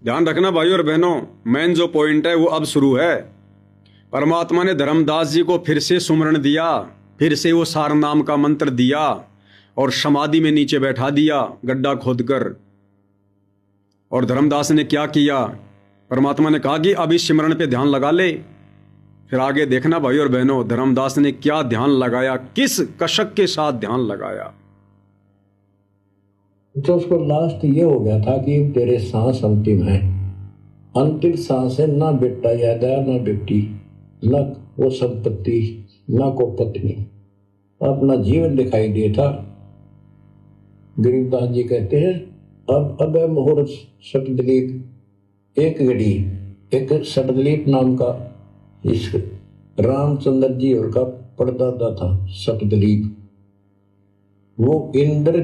ध्यान रखना भाई और बहनों, मेन जो पॉइंट है वो अब शुरू है। परमात्मा ने धर्मदास जी को फिर से सुमरण दिया, फिर से वो सार नाम का मंत्र दिया और समाधि में नीचे बैठा दिया गड्ढा खोदकर। और धर्मदास ने क्या किया? परमात्मा ने कहा कि अब इस सिमरण पे ध्यान लगा ले। फिर आगे देखना भाई और बहनों, धर्मदास ने क्या ध्यान लगाया, किस कशक के साथ ध्यान लगाया। तो उसको लास्ट ये हो गया था कि तेरे सांस अंतिम है, अंतिम सांस है, ना बेटा याद आया ना बेटी, ना वो संपत्ति, ना को पत्नी, अपना जीवन दिखाई दिया था। गरीबदास जी कहते हैं अब मुहूर्त सटदलीप, एक घड़ी एक सटदलीप नाम का इस रामचंद्र जी और का परदादा था सटदलीप। वो इंद्र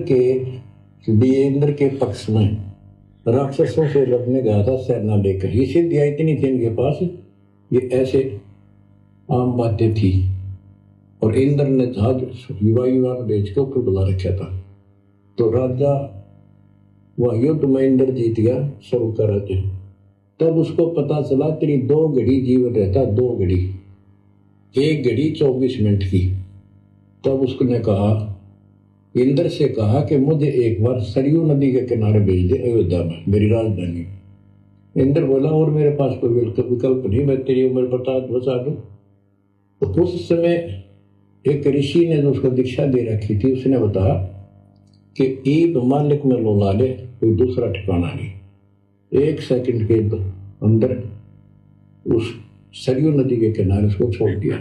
के पक्ष में राक्षसों से लड़ने गया था सेना लेकर। ये सिद्धियां इतनी थी इनके पास, ये ऐसे आम बातें थी। और इंद्र ने जहाज युवा बेच के ऊपर बुला रखा था। तो राजा वह युद्ध में इंद्र जीत गया सब का राज्य। तब उसको पता चला तेरी 2 घड़ी जीवन रहता, 2 घड़ी, 1 घड़ी 24 मिनट की। तब उसने कहा, इंद्र से कहा कि मुझे एक बार सरयू नदी के किनारे भेज दे अयोध्या में, मेरी राजधानी। इंद्र बोला और मेरे पास कोई विकल्प नहीं, मैं तेरी उम्र बता दूं। तो उस समय एक ऋषि ने जो उसको दीक्षा दे रखी थी, उसने बताया कि ईद मालिक में लोला ले, कोई दूसरा ठिकाना नहीं। 1 सेकंड के अंदर उस सरयू नदी के किनारे उसको छोड़ दिया।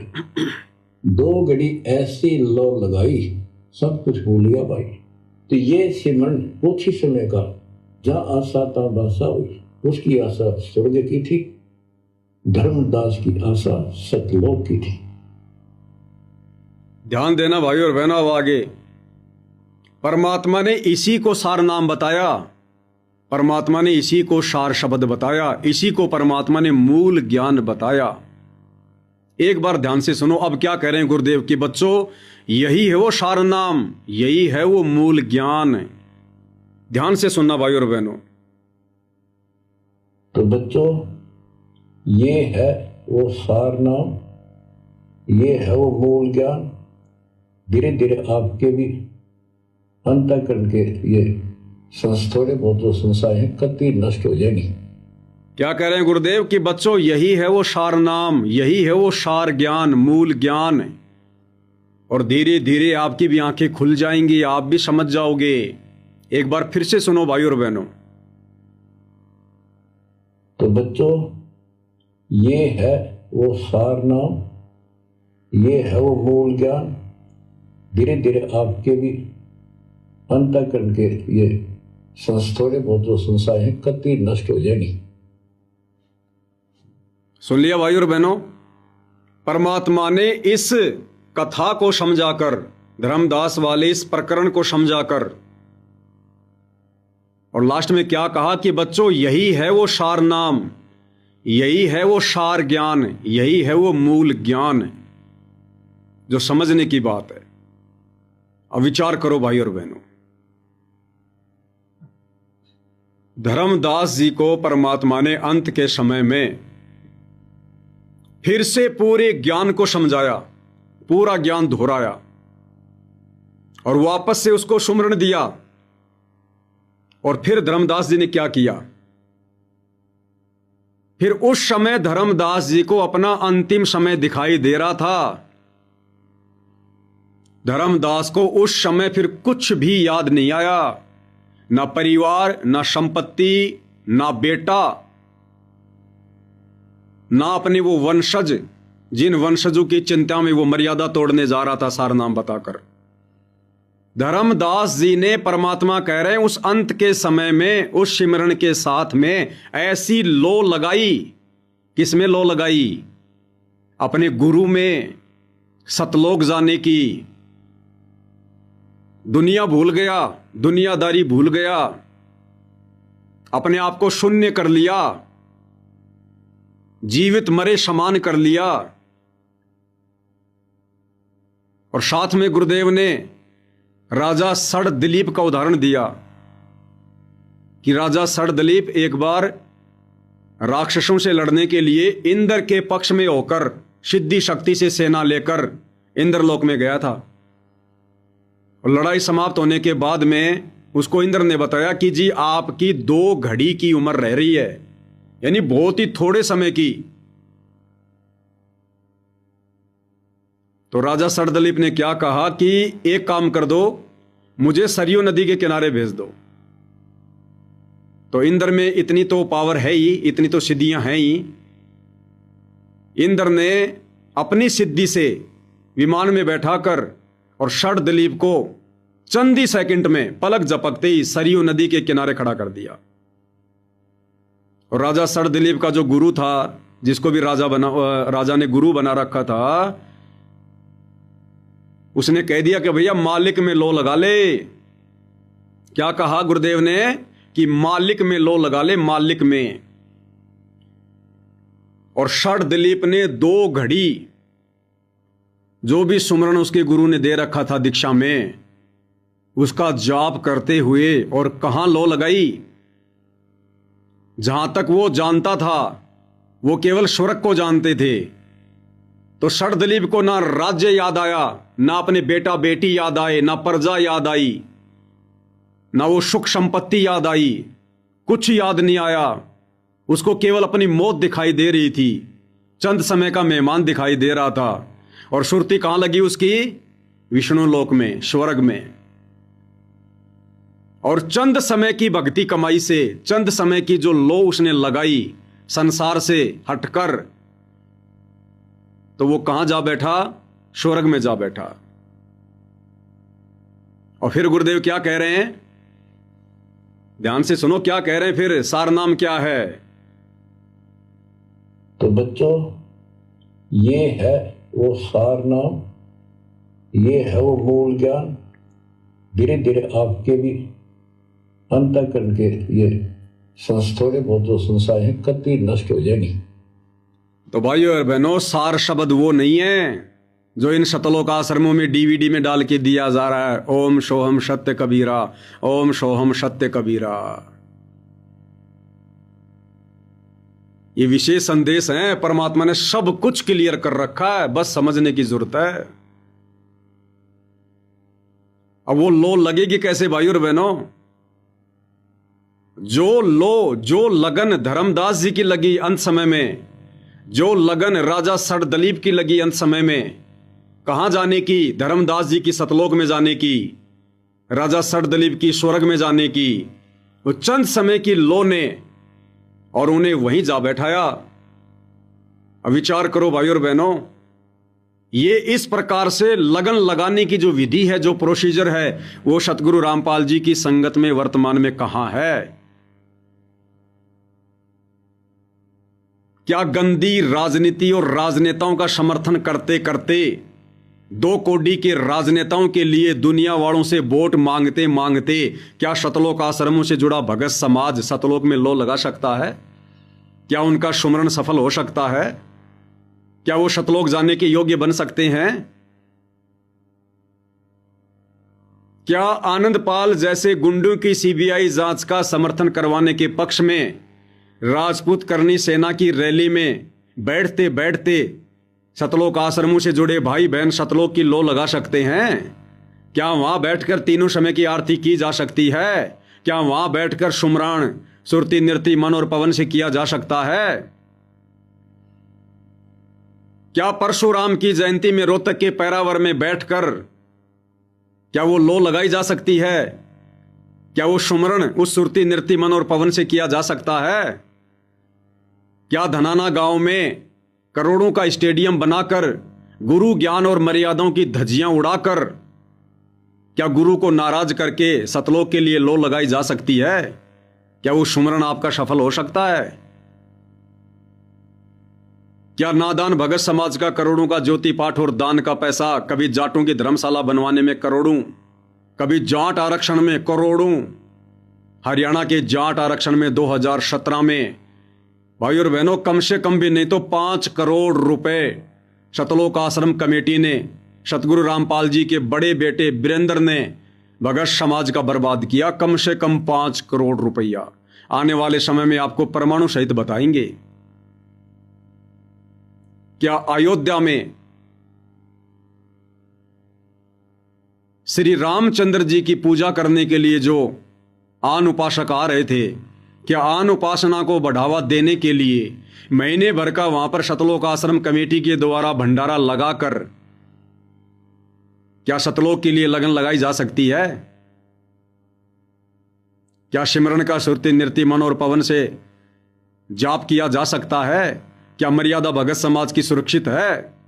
2 घड़ी ऐसी लो लगाई, सब कुछ भूल गया भाई। तो ये सिमरन कुछ ही समय का, जहाँ आशा था बासा हुई। उसकी आशा स्वर्ग की थी, धर्मदास की आशा सतलोक की थी। ध्यान देना भाई और बहनों, अब आगे परमात्मा ने इसी को सार नाम बताया, परमात्मा ने इसी को सार शब्द बताया, इसी को परमात्मा ने मूल ज्ञान बताया। एक बार ध्यान से सुनो, अब क्या कह रहे हैं गुरुदेव कि बच्चों यही है वो सार नाम, यही है वो मूल ज्ञान। ध्यान से सुनना भाई और बहनों। तो बच्चों ये है वो सार नाम, ये है वो मूल ज्ञान। धीरे धीरे आपके भी अंतःकरण के ये थोड़े बहुत जो संशय है कति नष्ट हो जाएगी। क्या कह रहे हैं गुरुदेव कि बच्चों यही है वो सार नाम, यही है वो सार ज्ञान, मूल ज्ञान। और धीरे धीरे आपकी भी आंखें खुल जाएंगी, आप भी समझ जाओगे। एक बार फिर से सुनो भाई और बहनों। तो बच्चों ये है वो सार नाम, ये है वो मूल ज्ञान। धीरे धीरे आपके भी अंतःकरण के ये थोड़े बहुत जो संशय है कति नष्ट हो जाएगी। सुन लिया भाई और बहनों, परमात्मा ने इस कथा को समझाकर, धर्मदास वाले इस प्रकरण को समझाकर, और लास्ट में क्या कहा कि बच्चों यही है वो सार नाम, यही है वो सार ज्ञान, यही है वो मूल ज्ञान, जो समझने की बात है। अब विचार करो भाई और बहनों, धर्मदास जी को परमात्मा ने अंत के समय में फिर से पूरे ज्ञान को समझाया, पूरा ज्ञान दोहराया और वापस से उसको सुमरण दिया। और फिर धर्मदास जी ने क्या किया? फिर उस समय धर्मदास जी को अपना अंतिम समय दिखाई दे रहा था। धर्मदास को उस समय फिर कुछ भी याद नहीं आया, ना परिवार, ना संपत्ति, ना बेटा, ना अपने वो वंशज, जिन वंशजों की चिंता में वो मर्यादा तोड़ने जा रहा था सार नाम बताकर। धर्मदास जी ने, परमात्मा कह रहे हैं, उस अंत के समय में उस सिमरण के साथ में ऐसी लो लगाई। किसमें लो लगाई? अपने गुरु में, सतलोक जाने की। दुनिया भूल गया, दुनियादारी भूल गया, अपने आप को शून्य कर लिया, जीवित मरे समान कर लिया। और साथ में गुरुदेव ने राजा सड़ दिलीप का उदाहरण दिया कि राजा सड़ दिलीप एक बार राक्षसों से लड़ने के लिए इंद्र के पक्ष में होकर सिद्धि शक्ति से सेना लेकर इंद्रलोक में गया था। और लड़ाई समाप्त होने के बाद में उसको इंद्र ने बताया कि जी आपकी 2 घड़ी की उम्र रह रही है, यानी बहुत ही थोड़े समय की। तो राजा सरदलीप ने क्या कहा कि एक काम कर दो, मुझे सरयू नदी के किनारे भेज दो। तो इंद्र में इतनी तो पावर है ही, इतनी तो सिद्धियां हैं ही। इंद्र ने अपनी सिद्धि से विमान में बैठाकर और सरदलीप को चंद ही सेकंड में पलक झपकते ही सरयू नदी के किनारे खड़ा कर दिया। और राजा सरदलीप का जो गुरु था, जिसको भी राजा ने गुरु बना रखा था, उसने कह दिया कि भैया मालिक में लो लगा ले। क्या कहा गुरुदेव ने कि मालिक में लो लगा ले, मालिक में। और सरदलीप ने 2 घड़ी जो भी सुमरण उसके गुरु ने दे रखा था दीक्षा में, उसका जाप करते हुए, और कहां लो लगाई, जहां तक वो जानता था वो केवल स्वर्ग को जानते थे। तो सरदलीप को ना राज्य याद आया, ना अपने बेटा बेटी याद आए, ना प्रजा याद आई, ना वो सुख संपत्ति याद आई, कुछ याद नहीं आया। उसको केवल अपनी मौत दिखाई दे रही थी, चंद समय का मेहमान दिखाई दे रहा था। और सुरती कहां लगी उसकी? विष्णु लोक में, स्वर्ग में। और चंद समय की भक्ति कमाई से, चंद समय की जो लो उसने लगाई संसार से हटकर, तो वो कहां जा बैठा? स्वर्ग में जा बैठा। और फिर गुरुदेव क्या कह रहे हैं, ध्यान से सुनो क्या कह रहे हैं फिर। सार नाम क्या है? तो बच्चों, ये है वो सार नाम, ये है वो मूल ज्ञान। धीरे धीरे आपके भी अंतःकरण के ये थोड़े बहुत जो संशय है कतई नष्ट हो जाएगी। तो भाइयों और बहनों, सार शब्द वो नहीं है जो इन शतलोक आश्रमों में डीवीडी में डाल के दिया जा रहा है। ओम सोहम सत्य कबीरा, ओम सोहम सत्य कबीरा। ये विशेष संदेश है, परमात्मा ने सब कुछ क्लियर कर रखा है, बस समझने की जरूरत है। अब वो लो लगेगी कैसे भाइयों और बहनों? जो लगन धर्मदास जी की लगी अंत समय में, जो लगन राजा सरदलीप की लगी अंत समय में, कहां जाने की? धर्मदास जी की सतलोक में जाने की, राजा सरदलीप की स्वर्ग में जाने की। वो चंद समय की लो ने और उन्हें वहीं जा बैठाया। अब विचार करो भाइयों और बहनों, ये इस प्रकार से लगन लगाने की जो विधि है, जो प्रोसीजर है, वो सतगुरु रामपाल जी की संगत में वर्तमान में कहां है? क्या गंदी राजनीति और राजनेताओं का समर्थन करते करते 2 कौड़ी के राजनेताओं के लिए दुनिया वालों से वोट मांगते मांगते क्या सतलोक आश्रमों से जुड़ा भगत समाज सतलोक में लो लगा सकता है? क्या उनका सुमरण सफल हो सकता है? क्या वो सतलोक जाने के योग्य बन सकते हैं? क्या आनंदपाल जैसे गुंडों की सीबीआई जांच का समर्थन करवाने के पक्ष में राजपूत करनी सेना की रैली में बैठते बैठते सतलोक आश्रमों से जुड़े भाई बहन सतलोक की लो लगा सकते हैं? क्या वहां बैठकर तीनों समय की आरती की जा सकती है? क्या वहां बैठकर सुमरान सुरती नृत्य मन और पवन से किया जा सकता है? क्या परशुराम की जयंती में रोहतक के पैरावर में बैठकर क्या वो लो लगाई जा सकती है? क्या वो सुमरण उस सुरती नृत्य मन और पवन से किया जा सकता है? क्या धनाना गांव में करोड़ों का स्टेडियम बनाकर गुरु ज्ञान और मर्यादाओं की धज्जियां उड़ाकर क्या गुरु को नाराज करके सतलोक के लिए लो लगाई जा सकती है? क्या वो सुमरण आपका सफल हो सकता है? क्या नादान भगत समाज का करोड़ों का ज्योति पाठ और दान का पैसा कभी जाटों की धर्मशाला बनवाने में करोड़ों, कभी जाट आरक्षण में करोड़ों, हरियाणा के जाट आरक्षण में 2017 में भाई और बहनों कम से कम भी नहीं तो 5 करोड़ रुपए सतलोक आश्रम कमेटी ने सतगुरु रामपाल जी के बड़े बेटे वीरेंद्र ने भगत समाज का बर्बाद किया। कम से कम 5 करोड़ रुपया। आने वाले समय में आपको परमाणु सहित बताएंगे। क्या अयोध्या में श्री रामचंद्र जी की पूजा करने के लिए जो आन उपासक आ रहे थे, क्या आन उपासना को बढ़ावा देने के लिए महीने भर का वहां पर सतलोक आश्रम कमेटी के द्वारा भंडारा लगाकर क्या सतलोक के लिए लगन लगाई जा सकती है? क्या सिमरन का सुरती नृत्य मन और पवन से जाप किया जा सकता है? क्या मर्यादा भगत समाज की सुरक्षित है?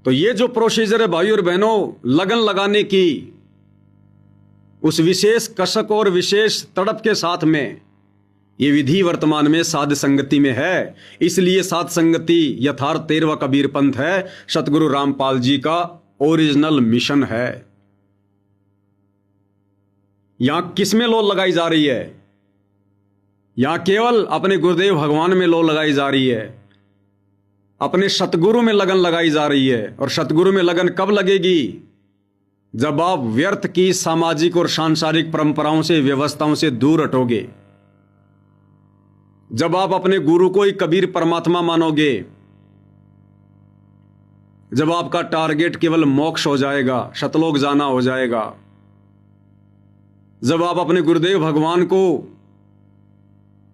तो ये जो प्रोसीजर है भाई और बहनों, लगन लगाने की, उस विशेष कसक और विशेष तड़प के साथ में ये विधि वर्तमान में साध संगति में है। इसलिए साध संगति यथार्थ 13वां कबीर पंथ है, सतगुरु रामपाल जी का ओरिजिनल मिशन है। यहां किसमें लो लगाई जा रही है? यहां केवल अपने गुरुदेव भगवान में लो लगाई जा रही है, अपने सतगुरु में लगन लगाई जा रही है। और सतगुरु में लगन कब लगेगी? जब आप व्यर्थ की सामाजिक और सांसारिक परंपराओं से, व्यवस्थाओं से दूर हटोगे, जब आप अपने गुरु को ही कबीर परमात्मा मानोगे, जब आपका टारगेट केवल मोक्ष हो जाएगा, सतलोक जाना हो जाएगा, जब आप अपने गुरुदेव भगवान को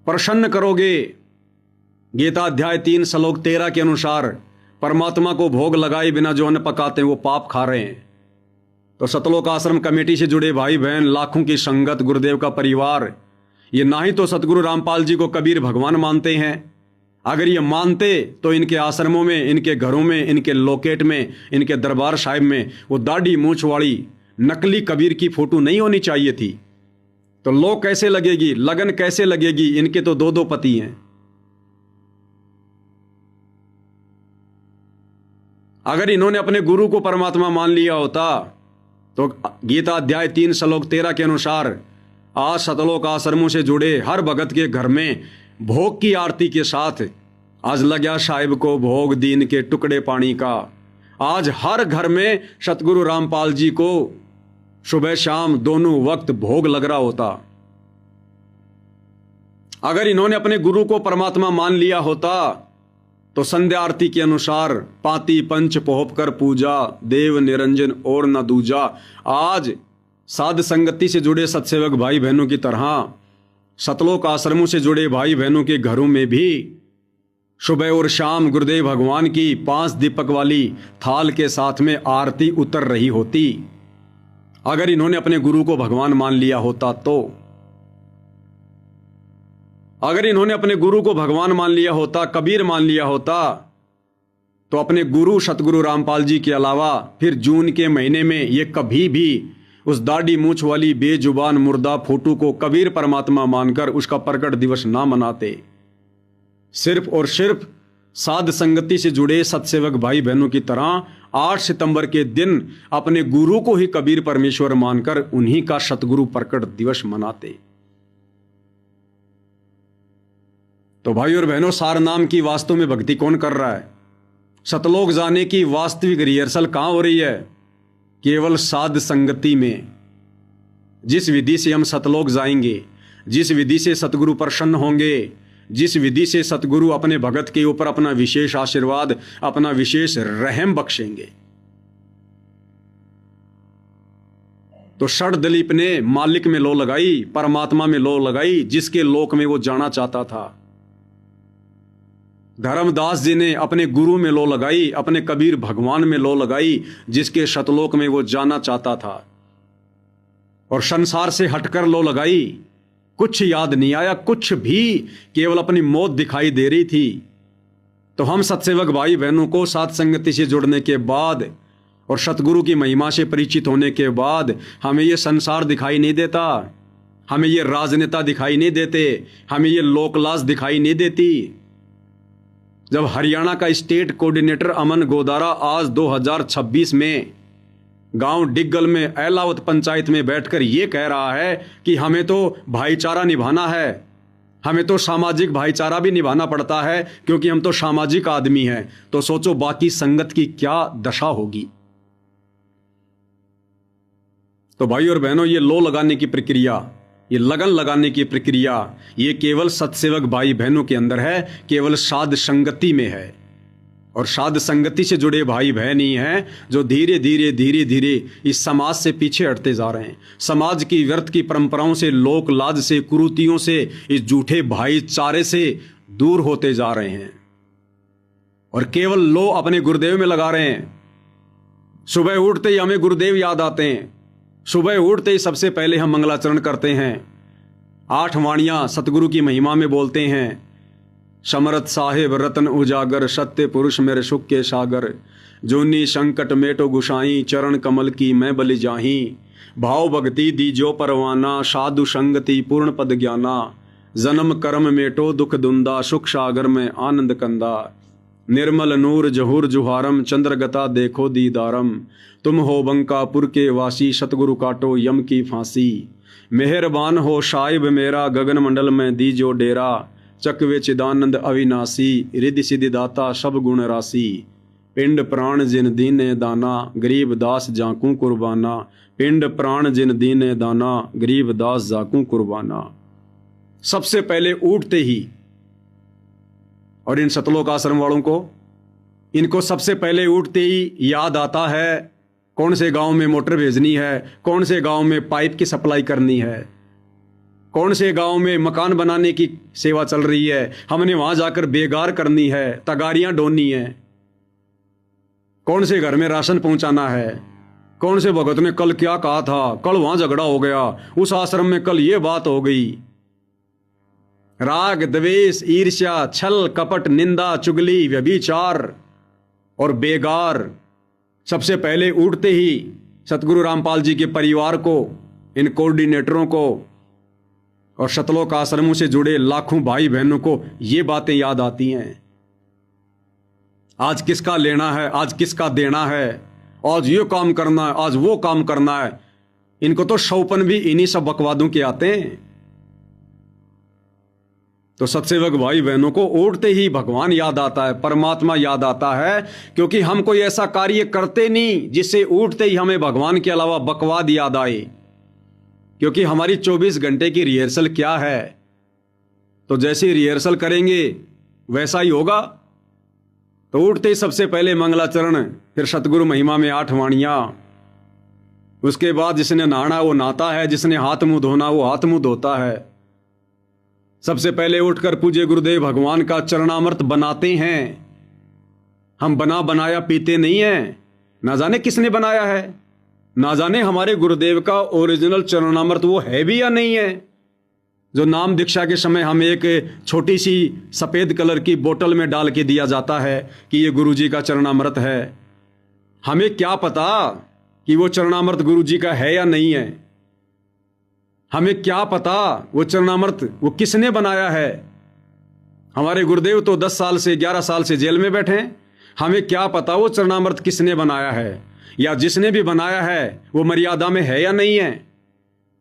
प्रसन्न करोगे, गीता अध्याय 3 श्लोक 13 के अनुसार परमात्मा को भोग लगाए बिना जो अन्न पकाते हैं वो पाप खा रहे हैं। तो सतलोक आश्रम कमेटी से जुड़े भाई बहन, लाखों की संगत, गुरुदेव का परिवार, ये ना ही तो सतगुरु रामपाल जी को कबीर भगवान मानते हैं। अगर ये मानते तो इनके आश्रमों में, इनके घरों में, इनके लोकेट में, इनके दरबार साहिब में वो दाढ़ी मूंछ वाली नकली कबीर की फोटो नहीं होनी चाहिए थी। तो लो कैसे लगेगी, लगन कैसे लगेगी? इनके तो 2-2 पति हैं। अगर इन्होंने अपने गुरु को परमात्मा मान लिया होता तो गीता अध्याय 3 श्लोक 13 के अनुसार आज सतलोक आश्रमों से जुड़े हर भगत के घर में भोग की आरती के साथ आज लग्या साहिब को भोग दीन के टुकड़े पानी का, आज हर घर में सतगुरु रामपाल जी को सुबह शाम दोनों वक्त भोग लग रहा होता। अगर इन्होंने अपने गुरु को परमात्मा मान लिया होता तो संध्या आरती के अनुसार पाती पंच पोहप कर पूजा, देव निरंजन और न दूजा। आज साध संगति से जुड़े सत्सेवक भाई बहनों की तरह सतलोक आश्रमों से जुड़े भाई बहनों के घरों में भी सुबह और शाम गुरुदेव भगवान की 5 दीपक वाली थाल के साथ में आरती उतर रही होती। अगर इन्होंने अपने गुरु को भगवान मान लिया होता तो, अगर इन्होंने अपने गुरु को भगवान मान लिया होता, कबीर मान लिया होता, तो अपने गुरु सतगुरु रामपाल जी के अलावा फिर जून के महीने में ये कभी भी उस दाढ़ी मूंछ वाली बेजुबान मुर्दा फोटो को कबीर परमात्मा मानकर उसका प्रकट दिवस ना मनाते। सिर्फ और सिर्फ साध संगति से जुड़े सत्सेवक भाई बहनों की तरह 8 सितंबर के दिन अपने गुरु को ही कबीर परमेश्वर मानकर उन्हीं का सतगुरु प्रकट दिवस मनाते। तो भाई और बहनों, सार नाम की वास्तव में भक्ति कौन कर रहा है? सतलोक जाने की वास्तविक रिहर्सल कहां हो रही है? केवल साध संगति में। जिस विधि से हम सतलोक जाएंगे, जिस विधि से सतगुरु प्रसन्न होंगे, जिस विधि से सतगुरु अपने भगत के ऊपर अपना विशेष आशीर्वाद, अपना विशेष रहम बख्शेंगे। तो षड दिलीप ने मालिक में लो लगाई, परमात्मा में लो लगाई, जिसके लोक में वो जाना चाहता था। धर्मदास जी ने अपने गुरु में लो लगाई, अपने कबीर भगवान में लो लगाई, जिसके सतलोक में वो जाना चाहता था। और संसार से हटकर लो लगाई, कुछ याद नहीं आया, कुछ भी, केवल अपनी मौत दिखाई दे रही थी। तो हम सत्सेवक भाई बहनों को साध संगति से जुड़ने के बाद और सतगुरु की महिमा से परिचित होने के बाद हमें ये संसार दिखाई नहीं देता, हमें ये राजनेता दिखाई नहीं देते, हमें ये लोकलाज दिखाई नहीं देती। जब हरियाणा का स्टेट कोऑर्डिनेटर अमन गोदारा आज 2026 में गांव डिग्गल में एलावत पंचायत में बैठकर ये कह रहा है कि हमें तो भाईचारा निभाना है, हमें तो सामाजिक भाईचारा भी निभाना पड़ता है क्योंकि हम तो सामाजिक आदमी हैं, तो सोचो बाकी संगत की क्या दशा होगी। तो भाई और बहनों, ये लो लगाने की प्रक्रिया, ये लगन लगाने की प्रक्रिया ये केवल सत्सेवक भाई बहनों के अंदर है, केवल साध संगति में है। और साध संगति से जुड़े भाई बहन ही हैं जो धीरे धीरे इस समाज से पीछे हटते जा रहे हैं। समाज की व्यर्थ की परंपराओं से, लोक लाज से, कुरीतियों से, इस झूठे भाईचारे से दूर होते जा रहे हैं और केवल लो अपने गुरुदेव में लगा रहे हैं। सुबह उठते ही हमें गुरुदेव याद आते हैं। सुबह उठते ही सबसे पहले हम मंगलाचरण करते हैं। 8 वाणियां सतगुरु की महिमा में बोलते हैं। समरथ साहेब रतन उजागर, सत्य पुरुष मेरे सुख के सागर, जोनी संकट मेटो गुसाई, चरण कमल की मैं बलि जाही, भाव भक्ति दीजो परवाना, साधु संगति पूर्ण पद ज्ञाना, जन्म कर्म मेटो दुख दुंदा, सुख सागर में आनंद कंदा, निर्मल नूर जहूर जुहारम, चंद्रगता देखो दीदारम, तुम हो बंकापुर के वासी, सतगुरु काटो यम की फांसी, मेहरबान हो साहिब मेरा, गगन मंडल में दीजो डेरा, चकवे चिदानंद अविनाशी, रिद्धि सिद्धि दाता सब गुण राशि, पिंड प्राण जिन दीने दाना, गरीब दास जाकू कुर्बाना, पिंड प्राण जिन दीने दाना, गरीब दास जाकू कुर्बाना। सबसे पहले उठते ही, और इन सतलोक आश्रम वालों को, इनको सबसे पहले उठते ही याद आता है कौन से गांव में मोटर भेजनी है, कौन से गांव में पाइप की सप्लाई करनी है, कौन से गांव में मकान बनाने की सेवा चल रही है, हमने वहां जाकर बेगार करनी है, तगारियां ढोनी है, कौन से घर में राशन पहुंचाना है, कौन से भगत ने कल क्या कहा था, कल वहां झगड़ा हो गया, उस आश्रम में कल ये बात हो गई। राग द्वेष ईर्ष्या छल कपट निंदा चुगली व्यभिचार और बेगार। सबसे पहले उठते ही सतगुरु रामपाल जी के परिवार को, इन कोऑर्डिनेटरों को और सतलोक आश्रमों से जुड़े लाखों भाई बहनों को ये बातें याद आती हैं। आज किसका लेना है, आज किसका देना है, आज ये काम करना है, आज वो काम करना है। इनको तो शौपन भी इन्हीं सब बकवादों के आते हैं। तो सत्सेवक भाई बहनों को उठते ही भगवान याद आता है, परमात्मा याद आता है, क्योंकि हम कोई ऐसा कार्य करते नहीं जिससे उठते ही हमें भगवान के अलावा बकवाद याद आए। क्योंकि हमारी 24 घंटे की रिहर्सल क्या है, तो जैसे रिहर्सल करेंगे वैसा ही होगा। तो उठते ही सबसे पहले मंगलाचरण, फिर सतगुरु महिमा में 8 वाणियां, उसके बाद जिसने नहाना वो नहाता है, जिसने हाथ मुंह धोना वो हाथ मुंह धोता है। सबसे पहले उठकर पूज्य गुरुदेव भगवान का चरणामृत बनाते हैं। हम बना बनाया पीते नहीं हैं। ना जाने किसने बनाया है, ना जाने हमारे गुरुदेव का ओरिजिनल चरणामृत वो है भी या नहीं है, जो नाम दीक्षा के समय हमें एक छोटी सी सफ़ेद कलर की बोतल में डाल के दिया जाता है कि ये गुरुजी का चरणामृत है। हमें क्या पता कि वो चरणामृत गुरुजी का है या नहीं है। हमें क्या पता वो चरणामृत वो किसने बनाया है। हमारे गुरुदेव तो 10 साल से 11 साल से जेल में बैठे हैं। हमें क्या पता वो चरणामृत किसने बनाया है, या जिसने भी बनाया है वो मर्यादा में है या नहीं है।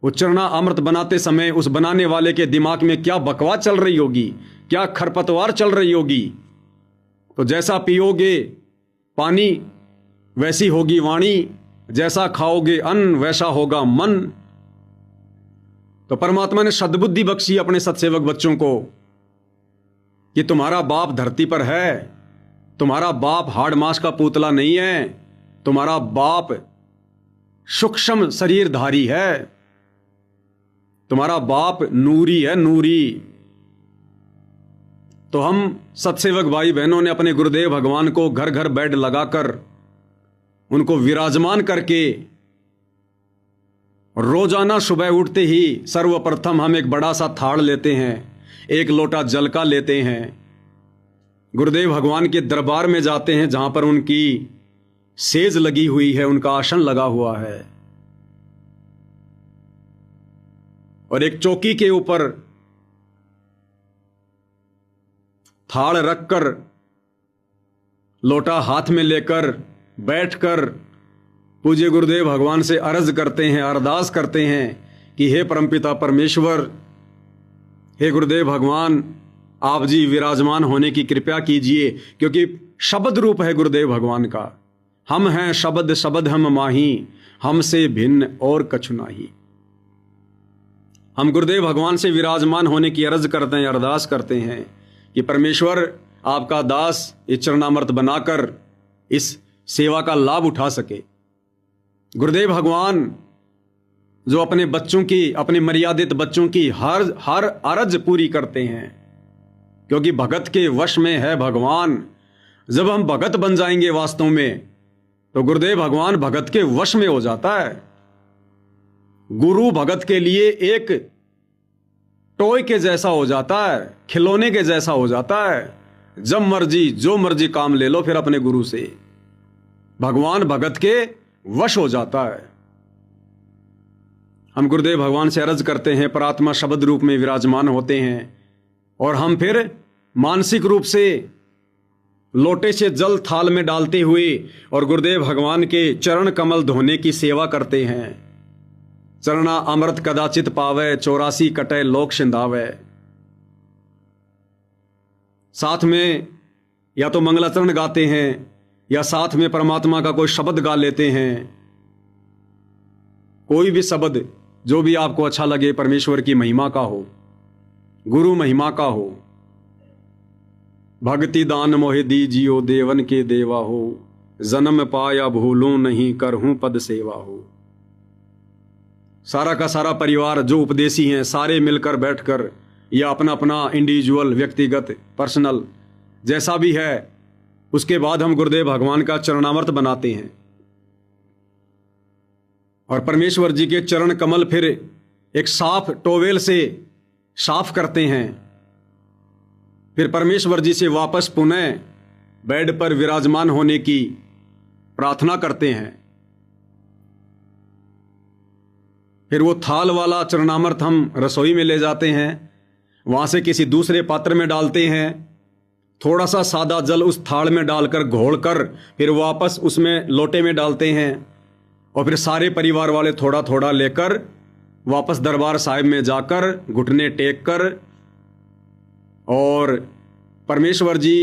वो चरना अमृत बनाते समय उस बनाने वाले के दिमाग में क्या बकवास चल रही होगी, क्या खरपतवार चल रही होगी। तो जैसा पियोगे पानी वैसी होगी वाणी, जैसा खाओगे अन्न वैसा होगा मन। तो परमात्मा ने सद्बुद्धि बख्शी अपने सत्सेवक बच्चों को कि तुम्हारा बाप धरती पर है, तुम्हारा बाप हाड़ मांस का पुतला नहीं है, तुम्हारा बाप सूक्ष्म शरीरधारी है, तुम्हारा बाप नूरी है, नूरी। तो हम सत्सेवक भाई बहनों ने अपने गुरुदेव भगवान को घर घर बेड लगाकर उनको विराजमान करके रोजाना सुबह उठते ही सर्वप्रथम हम एक बड़ा सा थाड़ लेते हैं, एक लोटा जल का लेते हैं, गुरुदेव भगवान के दरबार में जाते हैं जहां पर उनकी सेज लगी हुई है, उनका आसन लगा हुआ है, और एक चौकी के ऊपर थाड़ रखकर लोटा हाथ में लेकर बैठकर पूज्य गुरुदेव भगवान से अर्ज करते हैं, अरदास करते हैं कि हे परमपिता परमेश्वर, हे गुरुदेव भगवान, आप जी विराजमान होने की कृपया कीजिए। क्योंकि शब्द रूप है गुरुदेव भगवान का। हम हैं शब्द शब्द हम माही, हमसे भिन्न और कछु नाही। हम गुरुदेव भगवान से विराजमान होने की अर्ज करते हैं, अरदास करते हैं कि परमेश्वर आपका दास इस चरणामृत बनाकर इस सेवा का लाभ उठा सके। गुरुदेव भगवान जो अपने बच्चों की, अपने मर्यादित बच्चों की हर अर्ज पूरी करते हैं, क्योंकि भगत के वश में है भगवान। जब हम भगत बन जाएंगे वास्तव में, तो गुरुदेव भगवान भगत के वश में हो जाता है। गुरु भगत के लिए एक टॉय के जैसा हो जाता है, खिलौने के जैसा हो जाता है। जब मर्जी जो मर्जी काम ले लो फिर अपने गुरु से। भगवान भगत के वश हो जाता है। हम गुरुदेव भगवान से अर्ज करते हैं, परात्मा शब्द रूप में विराजमान होते हैं, और हम फिर मानसिक रूप से लोटे से जल थाल में डालते हुए और गुरुदेव भगवान के चरण कमल धोने की सेवा करते हैं। चरणा अमृत कदाचित पावे, 84 कटे लोक सिंधावे। साथ में या तो मंगलाचरण गाते हैं या साथ में परमात्मा का कोई शब्द गा लेते हैं। कोई भी शब्द जो भी आपको अच्छा लगे, परमेश्वर की महिमा का हो, गुरु महिमा का हो। भक्ति दान मोहि दीजियो, देवन के देवा हो, जन्म पाया भूलूं नहीं, करहूं पद सेवा हो। सारा का सारा परिवार जो उपदेशी हैं, सारे मिलकर बैठकर या अपना अपना इंडिविजुअल, व्यक्तिगत, पर्सनल जैसा भी है, उसके बाद हम गुरुदेव भगवान का चरणामृत बनाते हैं और परमेश्वर जी के चरण कमल फिर एक साफ टोवेल से साफ करते हैं। फिर परमेश्वर जी से वापस पुनः बेड पर विराजमान होने की प्रार्थना करते हैं। फिर वो थाल वाला चरणामृत हम रसोई में ले जाते हैं, वहां से किसी दूसरे पात्र में डालते हैं। थोड़ा सा सादा जल उस थाल में डालकर घोलकर फिर वापस उसमें लोटे में डालते हैं, और फिर सारे परिवार वाले थोड़ा थोड़ा लेकर वापस दरबार साहिब में जाकर घुटने टेक कर और परमेश्वर जी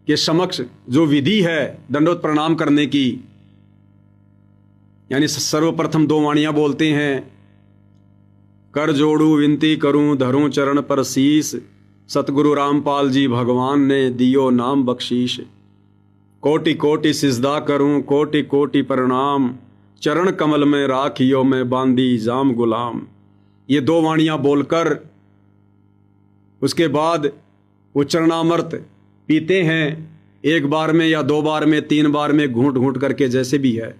के समक्ष जो विधि है दंडोत प्रणाम करने की, यानी सर्वप्रथम 2 वाणियां बोलते हैं, कर जोड़ू विनती करूं, धरूं चरण पर शीस, सतगुरु रामपाल जी भगवान ने दियो नाम बख्शीश। कोटि कोटि सिजदा करूं, कोटि कोटि प्रणाम, चरण कमल में राखियो में बांदी जाम गुलाम। ये 2 वाणियां बोलकर उसके बाद वो चरणामृत पीते हैं, 1 बार में या 2 बार में, 3 बार में, घूंट घूंट करके, जैसे भी है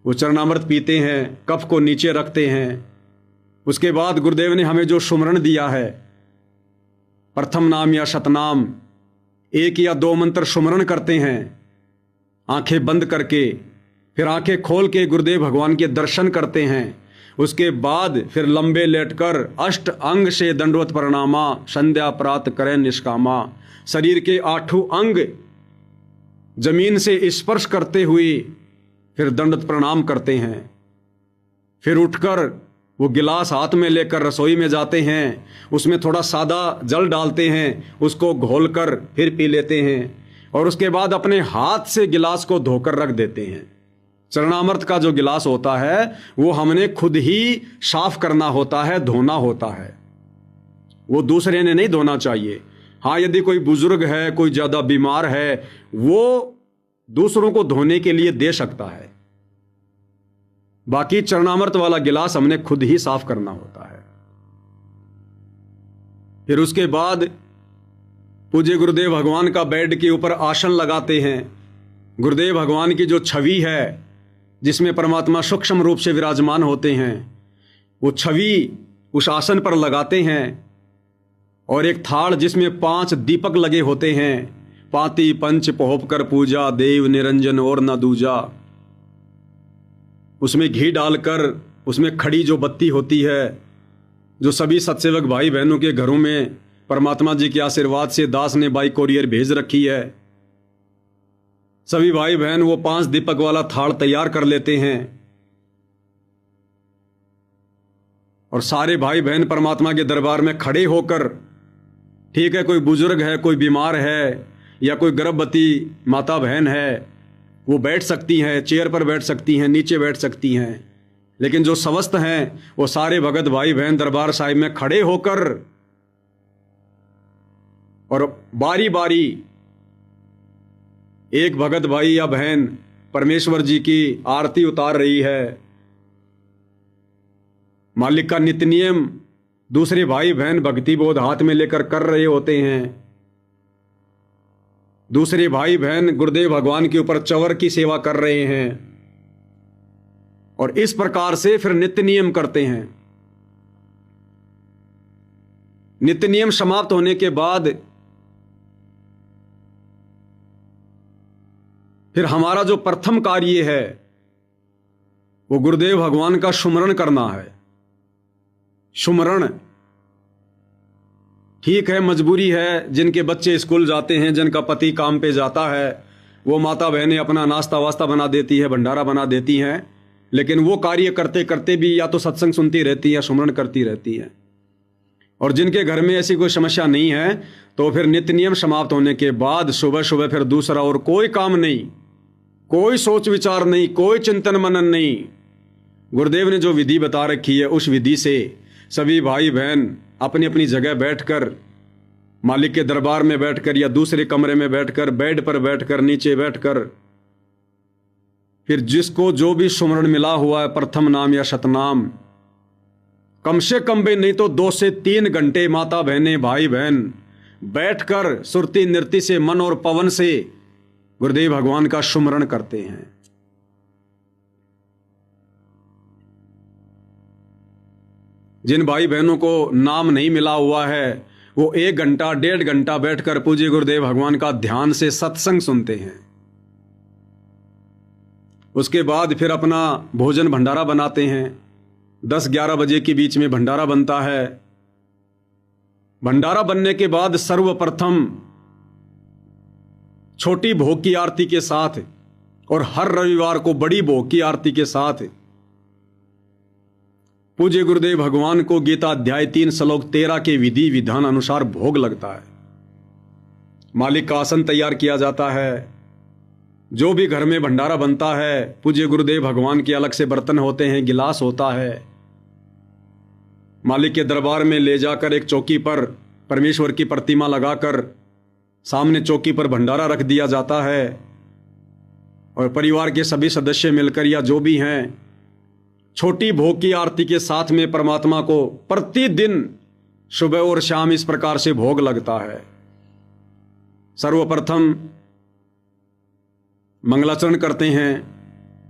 वो चरणामृत पीते हैं। कफ को नीचे रखते हैं। उसके बाद गुरुदेव ने हमें जो सुमरण दिया है, प्रथम नाम या शतनाम, 1 या 2 मंत्र सुमरण करते हैं आंखें बंद करके। फिर आंखें खोल के गुरुदेव भगवान के दर्शन करते हैं। उसके बाद फिर लंबे लेटकर अष्ट अंग से दंडवत प्रणामा, संध्या प्रात करें निष्कामा। शरीर के 8 अंग जमीन से स्पर्श करते हुए फिर दंडवत प्रणाम करते हैं। फिर उठकर वो गिलास हाथ में लेकर रसोई में जाते हैं, उसमें थोड़ा सादा जल डालते हैं, उसको घोलकर फिर पी लेते हैं, और उसके बाद अपने हाथ से गिलास को धोकर रख देते हैं। चरणामृत का जो गिलास होता है वो हमने खुद ही साफ करना होता है, धोना होता है, वो दूसरे ने नहीं धोना चाहिए। हाँ, यदि कोई बुजुर्ग है, कोई ज्यादा बीमार है, वो दूसरों को धोने के लिए दे सकता है। बाकी चरणामृत वाला गिलास हमने खुद ही साफ करना होता है। फिर उसके बाद पूज्य गुरुदेव भगवान का बेड के ऊपर आसन लगाते हैं। गुरुदेव भगवान की जो छवि है जिसमें परमात्मा सूक्ष्म रूप से विराजमान होते हैं, वो छवि उस आसन पर लगाते हैं, और एक थाल जिसमें 5 दीपक लगे होते हैं, पाती पंच पोहप कर पूजा, देव निरंजन और न दूजा। उसमें घी डालकर उसमें खड़ी जो बत्ती होती है, जो सभी सत्सेवक भाई बहनों के घरों में परमात्मा जी के आशीर्वाद से दास ने बाई कोरियर भेज रखी है, सभी भाई बहन वो 5 दीपक वाला थाल तैयार कर लेते हैं, और सारे भाई बहन परमात्मा के दरबार में खड़े होकर, ठीक है कोई बुजुर्ग है, कोई बीमार है, या कोई गर्भवती माता बहन है, वो बैठ सकती हैं, चेयर पर बैठ सकती हैं, नीचे बैठ सकती हैं, लेकिन जो स्वस्थ हैं वो सारे भगत भाई बहन दरबार साहिब में खड़े होकर और बारी बारी एक भगत भाई या बहन परमेश्वर जी की आरती उतार रही है, मालिक का नित्य नियम दूसरे भाई बहन भक्ति बोध हाथ में लेकर कर रहे होते हैं, दूसरे भाई बहन गुरुदेव भगवान के ऊपर चवर की सेवा कर रहे हैं, और इस प्रकार से फिर नित्य नियम करते हैं। नित्य नियम समाप्त होने के बाद फिर हमारा जो प्रथम कार्य है वो गुरुदेव भगवान का सुमरण करना है। सुमरण ठीक है, मजबूरी है, जिनके बच्चे स्कूल जाते हैं, जिनका पति काम पे जाता है, वो माता बहनें अपना नाश्ता वास्ता बना देती है, भंडारा बना देती हैं, लेकिन वो कार्य करते करते भी या तो सत्संग सुनती रहती है या सुमरण करती रहती है। और जिनके घर में ऐसी कोई समस्या नहीं है तो फिर नित्य नियम समाप्त होने के बाद सुबह सुबह फिर दूसरा और कोई काम नहीं, कोई सोच विचार नहीं, कोई चिंतन मनन नहीं। गुरुदेव ने जो विधि बता रखी है उस विधि से सभी भाई बहन अपनी अपनी जगह बैठकर, मालिक के दरबार में बैठकर या दूसरे कमरे में बैठकर, बेड पर बैठकर, नीचे बैठकर, फिर जिसको जो भी सुमरण मिला हुआ है, प्रथम नाम या शतनाम, कम से कम भी नहीं तो 2 से 3 घंटे माता बहनें भाई बहन बैठकर सुरती नृत्य से, मन और पवन से गुरुदेव भगवान का सुमरण करते हैं। जिन भाई बहनों को नाम नहीं मिला हुआ है वो 1 घंटा 1.5 घंटा बैठकर पूज्य गुरुदेव भगवान का ध्यान से सत्संग सुनते हैं। उसके बाद फिर अपना भोजन भंडारा बनाते हैं। 10-11 बजे के बीच में भंडारा बनता है। भंडारा बनने के बाद सर्वप्रथम छोटी भोग की आरती के साथ और हर रविवार को बड़ी भोग की आरती के साथ पूज्य गुरुदेव भगवान को गीता अध्याय 3 श्लोक 13 के विधि विधान अनुसार भोग लगता है। मालिक का आसन तैयार किया जाता है। जो भी घर में भंडारा बनता है पूज्य गुरुदेव भगवान के अलग से बर्तन होते हैं, गिलास होता है। मालिक के दरबार में ले जाकर एक चौकी पर परमेश्वर की प्रतिमा लगाकर सामने चौकी पर भंडारा रख दिया जाता है और परिवार के सभी सदस्य मिलकर या जो भी हैं छोटी भोग की आरती के साथ में परमात्मा को प्रतिदिन सुबह और शाम इस प्रकार से भोग लगता है। सर्वप्रथम मंगलाचरण करते हैं।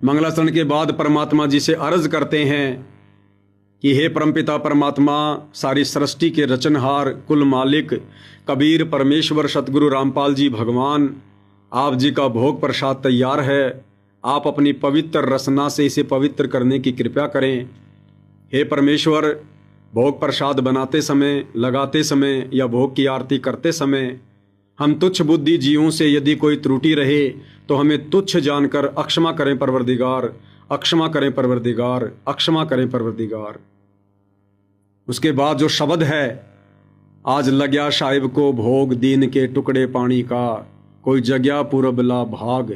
मंगलाचरण के बाद परमात्मा जी से अर्ज करते हैं कि हे परमपिता परमात्मा, सारी सृष्टि के रचनहार, कुल मालिक, कबीर परमेश्वर सतगुरु रामपाल जी भगवान, आप जी का भोग प्रसाद तैयार है। आप अपनी पवित्र रसना से इसे पवित्र करने की कृपा करें। हे परमेश्वर, भोग प्रसाद बनाते समय, लगाते समय या भोग की आरती करते समय हम तुच्छ बुद्धि जीवों से यदि कोई त्रुटि रहे तो हमें तुच्छ जानकर अक्षमा करें परवरदिगार, अक्षमा करें परवरदिगार, अक्षमा करें परवरदिगार। उसके बाद जो शब्द है, आज लग्या साहिब को भोग दीन के टुकड़े पानी का, कोई जग्या पूरबला भाग,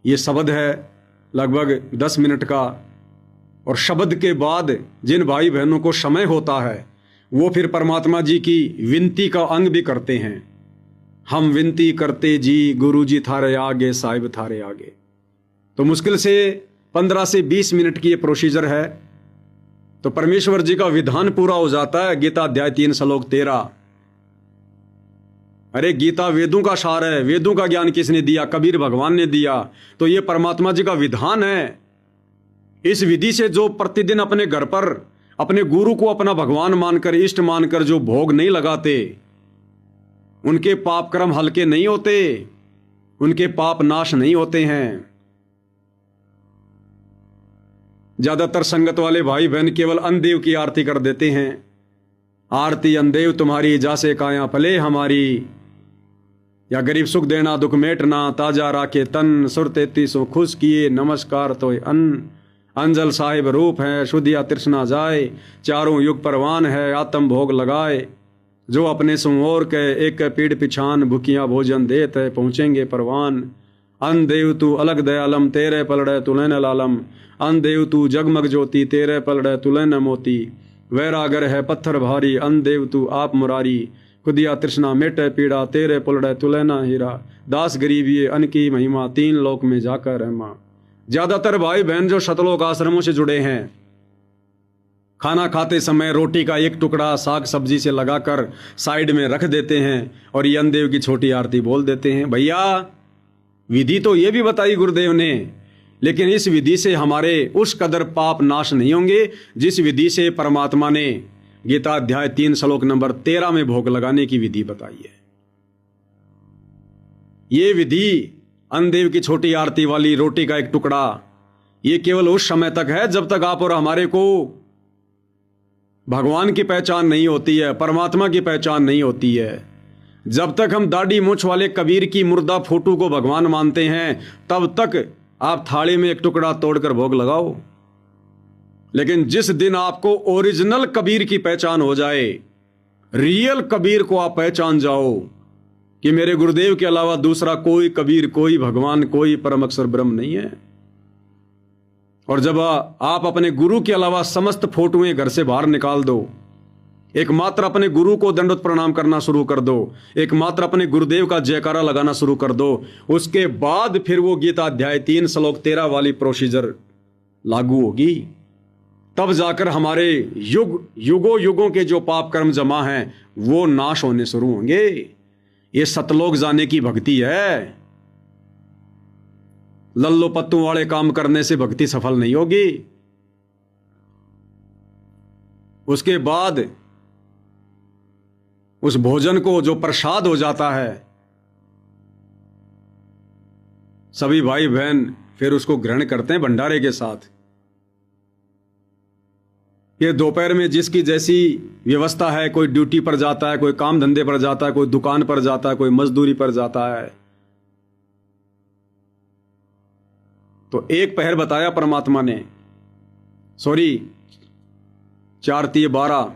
ये शब्द है लगभग 10 मिनट का। और शब्द के बाद जिन भाई बहनों को समय होता है वो फिर परमात्मा जी की विनती का अंग भी करते हैं। हम विनती करते जी, गुरु जी थारे आगे, साहिब थारे आगे। तो मुश्किल से 15 से 20 मिनट की ये प्रोसीजर है। तो परमेश्वर जी का विधान पूरा हो जाता है। गीता अध्याय 3 श्लोक 13। अरे गीता वेदों का सार है, वेदों का ज्ञान किसने दिया? कबीर भगवान ने दिया। तो ये परमात्मा जी का विधान है। इस विधि से जो प्रतिदिन अपने घर पर अपने गुरु को अपना भगवान मानकर, इष्ट मानकर जो भोग नहीं लगाते, उनके पाप कर्म हल्के नहीं होते, उनके पाप नाश नहीं होते हैं। ज्यादातर संगत वाले भाई बहन केवल अंदेव की आरती कर देते हैं। आरती अंदेव तुम्हारी, जासे काया पले हमारी, या गरीब सुख देना दुख मेटना, ताजा राखे तन, सुर 33 खुश किए, नमस्कार तो अन्न, अंजल साहिब रूप है, शुद्धिया तृष्णा जाए, चारों युग परवान है, आत्म भोग लगाए, जो अपने सुमोर के एक पीड़ पिछान, भूखिया भोजन देत है, पहुँचेंगे परवान, अन देव तू अलग दयालम तेरे पलड़े तुले न लालम। अन देव तू जगमग ज्योति तेरे पलड़े तुले न मोती। वैरागर है पत्थर भारी अन देव तू आप मुरारी। खुदिया तृष्णा मेटे पीड़ा तेरे पलड़े तुले न हीरा। दास गरीब ये अन की महिमा तीन लोक में जाकर रहमा। ज्यादातर भाई बहन जो शतलोक आश्रमों से जुड़े हैं, खाना खाते समय रोटी का एक टुकड़ा साग सब्जी से लगाकर साइड में रख देते हैं और ये अनदेव की छोटी आरती बोल देते हैं। भैया विधि तो ये भी बताई गुरुदेव ने, लेकिन इस विधि से हमारे उस कदर पाप नाश नहीं होंगे जिस विधि से परमात्मा ने गीता अध्याय 3 श्लोक नंबर 13 में भोग लगाने की विधि बताई है। ये विधि अनदेव की छोटी आरती वाली रोटी का एक टुकड़ा, ये केवल उस समय तक है जब तक आप और हमारे को भगवान की पहचान नहीं होती है, परमात्मा की पहचान नहीं होती है। जब तक हम दाढ़ी मूंछ वाले कबीर की मुर्दा फोटो को भगवान मानते हैं, तब तक आप थाली में एक टुकड़ा तोड़कर भोग लगाओ। लेकिन जिस दिन आपको ओरिजिनल कबीर की पहचान हो जाए, रियल कबीर को आप पहचान जाओ कि मेरे गुरुदेव के अलावा दूसरा कोई कबीर, कोई भगवान, कोई परम अक्षर ब्रह्म नहीं है, और जब आप अपने गुरु के अलावा समस्त फोटोएं घर से बाहर निकाल दो, एकमात्र अपने गुरु को दंडवत प्रणाम करना शुरू कर दो, एकमात्र अपने गुरुदेव का जयकारा लगाना शुरू कर दो, उसके बाद फिर वो गीता अध्याय 3 श्लोक 13 वाली प्रोसीजर लागू होगी। तब जाकर हमारे युगों युगों के जो पाप कर्म जमा हैं वो नाश होने शुरू होंगे। ये सतलोक जाने की भक्ति है। लल्लो पत्तों वाले काम करने से भक्ति सफल नहीं होगी। उसके बाद उस भोजन को जो प्रसाद हो जाता है, सभी भाई बहन फिर उसको ग्रहण करते हैं भंडारे के साथ। ये दोपहर में जिसकी जैसी व्यवस्था है, कोई ड्यूटी पर जाता है, कोई काम धंधे पर जाता है, कोई दुकान पर जाता है, कोई मजदूरी पर जाता है, तो एक पहर बताया परमात्मा ने, सॉरी 4 3 12,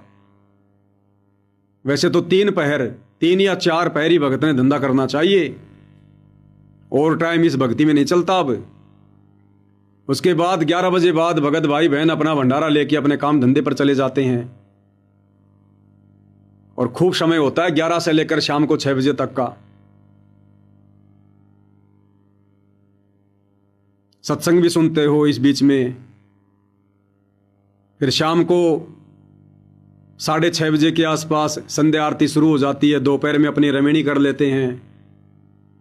वैसे तो 3 पहर, 3 या 4 पहर ही भगत ने धंधा करना चाहिए। और टाइम इस भक्ति में नहीं चलता। अब उसके बाद 11 बजे बाद भगत भाई बहन अपना भंडारा लेके अपने काम धंधे पर चले जाते हैं, और खूब समय होता है 11 से लेकर शाम को 6 बजे तक का। सत्संग भी सुनते हो इस बीच में। फिर शाम को 6:30 बजे के आसपास संध्या आरती शुरू हो जाती है। दोपहर में अपनी रमेणी कर लेते हैं,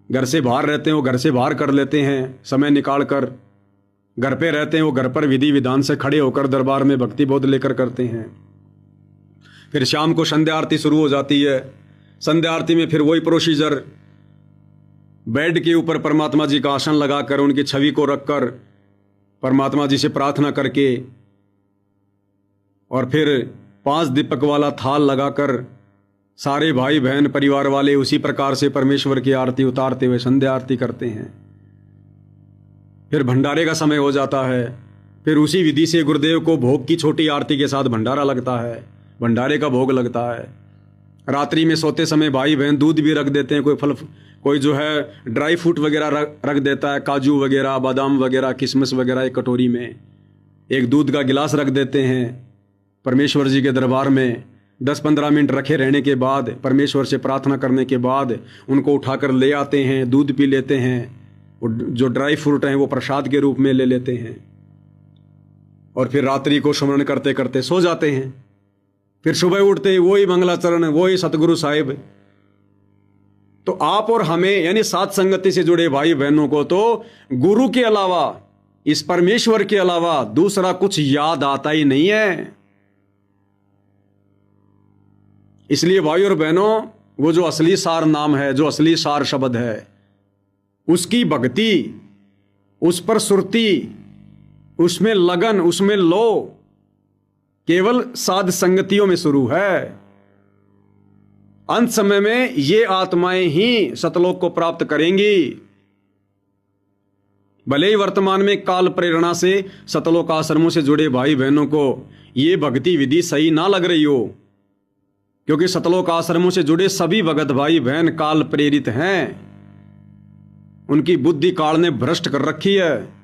घर से बाहर रहते हैं वो घर से बाहर कर लेते हैं, समय निकाल कर। घर पे रहते हैं वो घर पर विधि विधान से खड़े होकर दरबार में भक्ति बोध लेकर करते हैं। फिर शाम को संध्या आरती शुरू हो जाती है। संध्या आरती में फिर वही प्रोसीजर, बेड के ऊपर परमात्मा जी का आसन लगाकर उनकी छवि को रखकर परमात्मा जी से प्रार्थना करके, और फिर 5 दीपक वाला थाल लगाकर सारे भाई बहन परिवार वाले उसी प्रकार से परमेश्वर की आरती उतारते हुए संध्या आरती करते हैं। फिर भंडारे का समय हो जाता है। फिर उसी विधि से गुरुदेव को भोग की छोटी आरती के साथ भंडारा लगता है, भंडारे का भोग लगता है। रात्रि में सोते समय भाई बहन दूध भी रख देते हैं, कोई फल, कोई जो है ड्राई फ्रूट वगैरह रख देता है, काजू वगैरह, बादाम वगैरह, किशमिश वगैरह एक कटोरी में, एक दूध का गिलास रख देते हैं। परमेश्वर जी के दरबार में 10-15 मिनट रखे रहने के बाद, परमेश्वर से प्रार्थना करने के बाद उनको उठाकर ले आते हैं, दूध पी लेते हैं, जो ड्राई फ्रूट हैं वो प्रसाद के रूप में ले लेते हैं, और फिर रात्रि को स्मरण करते करते सो जाते हैं। फिर सुबह उठते ही वही मंगलाचरण, वही सतगुरु साहिब। तो आप और हमें यानी साथ संगति से जुड़े भाई बहनों को तो गुरु के अलावा, इस परमेश्वर के अलावा दूसरा कुछ याद आता ही नहीं है। इसलिए भाई और बहनों, वो जो असली सार नाम है, जो असली सार शब्द है, उसकी भक्ति, उस पर सुरती, उसमें लगन, उसमें लो केवल साध संगतियों में शुरू है। अंत समय में ये आत्माएं ही सतलोक को प्राप्त करेंगी। भले ही वर्तमान में काल प्रेरणा से सतलोक आश्रमों से जुड़े भाई बहनों को ये भक्ति विधि सही ना लग रही हो, क्योंकि सतलोक आश्रमों से जुड़े सभी भगत भाई बहन काल प्रेरित हैं। उनकी बुद्धि काल ने भ्रष्ट कर रखी है।